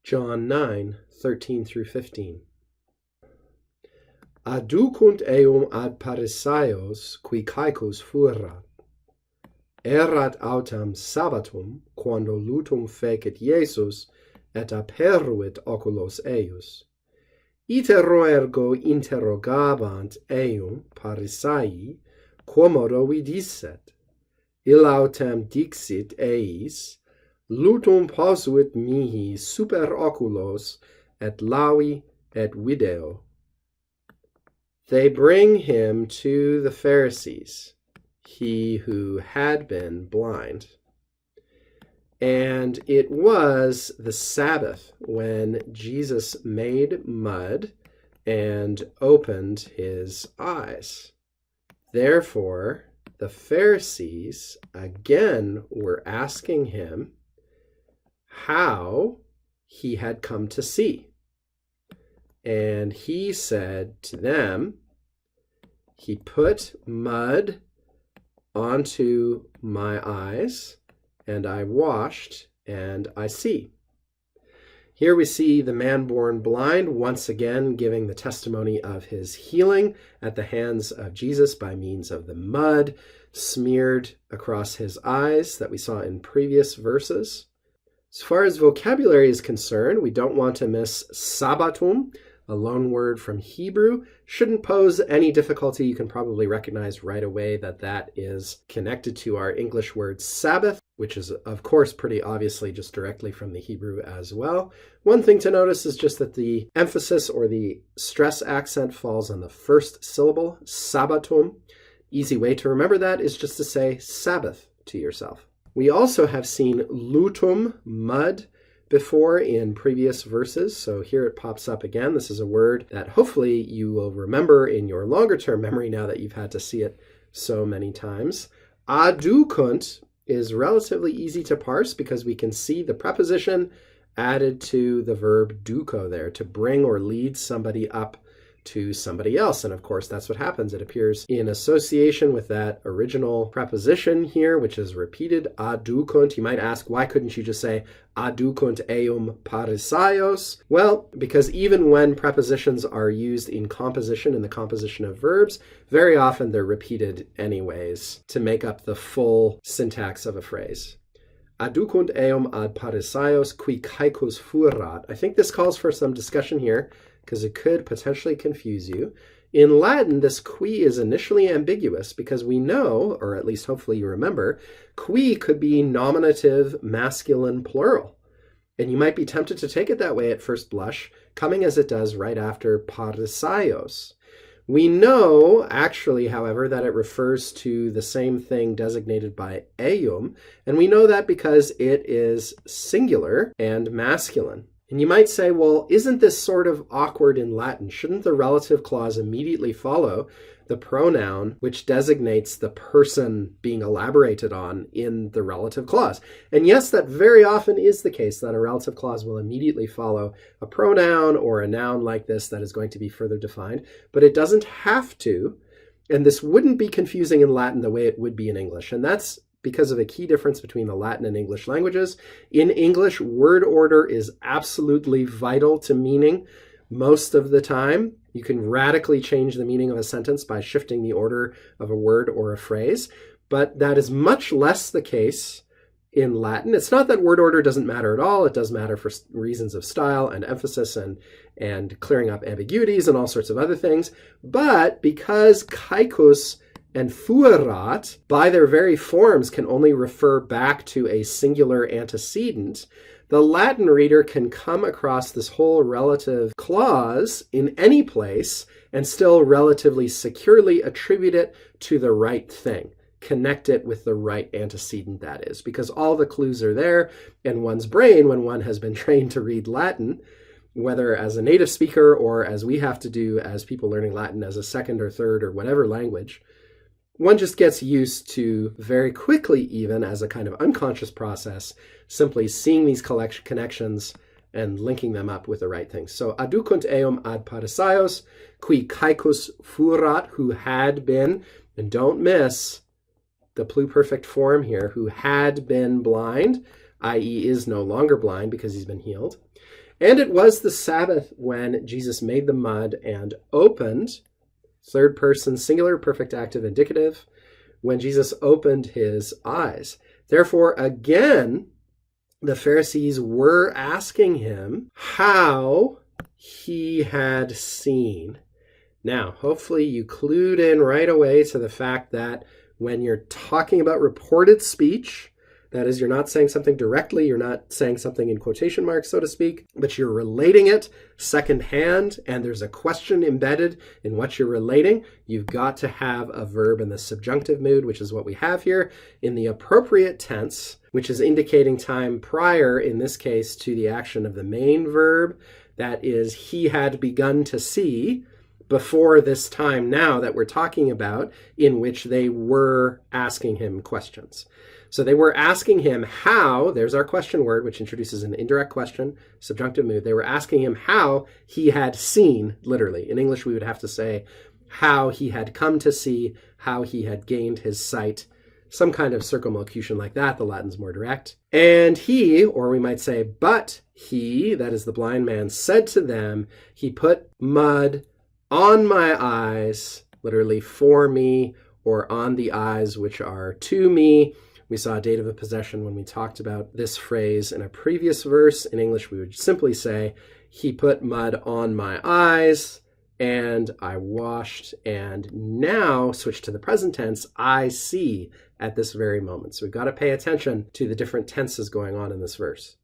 John 9:13 through 15. Aducunt eum ad Parisaios qui caecus fuerat. Erat autem sabbatum, quando lutum fecit Iesus, et aperuit oculos eius. Itero ergo interrogabant eum Parisaii, quomodo vidisset. Illautem dixit eis, lutum posuit mihi super oculos, et lavi et video. They bring him to the Pharisees, he who had been blind. And it was the Sabbath when Jesus made mud and opened his eyes. Therefore, the Pharisees again were asking him how he had come to see. And he said to them, he put mud onto my eyes, and I washed, and I see. Here we see the man born blind once again giving the testimony of his healing at the hands of Jesus by means of the mud smeared across his eyes that we saw in previous verses. As far as vocabulary is concerned, we don't want to miss sabbatum, a loan word from Hebrew. Shouldn't pose any difficulty. You can probably recognize right away that that is connected to our English word Sabbath, which is, of course, pretty obviously just directly from the Hebrew as well. One thing to notice is just that the emphasis or the stress accent falls on the first syllable, sabbatum. Easy way to remember that is just to say Sabbath to yourself. We also have seen lutum, mud, before in previous verses, so here it pops up again. This is a word that hopefully you will remember in your longer-term memory now that you've had to see it so many times. Aducunt is relatively easy to parse because we can see the preposition added to the verb duco there, to bring or lead somebody up to somebody else. And of course, that's what happens. It appears in association with that original preposition here, which is repeated, aducunt. You might ask, why couldn't you just say aducunt eum Parisaios? Well, because even when prepositions are used in composition, in the composition of verbs, very often they're repeated anyways to make up the full syntax of a phrase. Aducunt eum ad Parisaios qui caecus fuerat. I think this calls for some discussion here, because it could potentially confuse you. In Latin, this qui is initially ambiguous because we know, or at least hopefully you remember, qui could be nominative masculine plural. And you might be tempted to take it that way at first blush, coming as it does right after Parisaios. We know, actually, however, that it refers to the same thing designated by eum, and we know that because it is singular and masculine. And you might say, well, isn't this sort of awkward in Latin? Shouldn't the relative clause immediately follow the pronoun which designates the person being elaborated on in the relative clause? And yes, that very often is the case, that a relative clause will immediately follow a pronoun or a noun like this that is going to be further defined, but it doesn't have to. And this wouldn't be confusing in Latin the way it would be in English. And that's because of a key difference between the Latin and English languages. In English, word order is absolutely vital to meaning most of the time. You can radically change the meaning of a sentence by shifting the order of a word or a phrase, but that is much less the case in Latin. It's not that word order doesn't matter at all. It does matter for reasons of style and emphasis and clearing up ambiguities and all sorts of other things. But because caecus and fuerat, by their very forms, can only refer back to a singular antecedent, the Latin reader can come across this whole relative clause in any place and still relatively securely attribute it to the right thing, connect it with the right antecedent, that is, because all the clues are there, and one's brain, when one has been trained to read Latin, whether as a native speaker or as we have to do as people learning Latin as a second or third or whatever language, one just gets used to very quickly, even as a kind of unconscious process, simply seeing these connections and linking them up with the right things. So, aducunt eum ad Parisaios, qui caecus fuerat, who had been, and don't miss the pluperfect form here, who had been blind, i.e. is no longer blind because he's been healed. And it was the Sabbath when Jesus made the mud and opened, third person singular, perfect active indicative, when Jesus opened his eyes. Therefore, again, the Pharisees were asking him how he had seen. Now, hopefully you clued in right away to the fact that when you're talking about reported speech, that is, you're not saying something directly, you're not saying something in quotation marks, so to speak, but you're relating it secondhand, and there's a question embedded in what you're relating. You've got to have a verb in the subjunctive mood, which is what we have here, in the appropriate tense, which is indicating time prior, in this case, to the action of the main verb. That is, he had begun to see before this time now that we're talking about, in which they were asking him questions. So they were asking him how, there's our question word, which introduces an indirect question, subjunctive mood. They were asking him how he had seen, literally. In English, we would have to say how he had come to see, how he had gained his sight, some kind of circumlocution like that. The Latin's more direct. And he, or we might say, but he, that is the blind man, said to them, he put mud on my eyes, literally for me, or on the eyes which are to me. We saw dative of possession when we talked about this phrase in a previous verse. In English, we would simply say, he put mud on my eyes, and I washed, and now, switch to the present tense, I see at this very moment. So we've got to pay attention to the different tenses going on in this verse.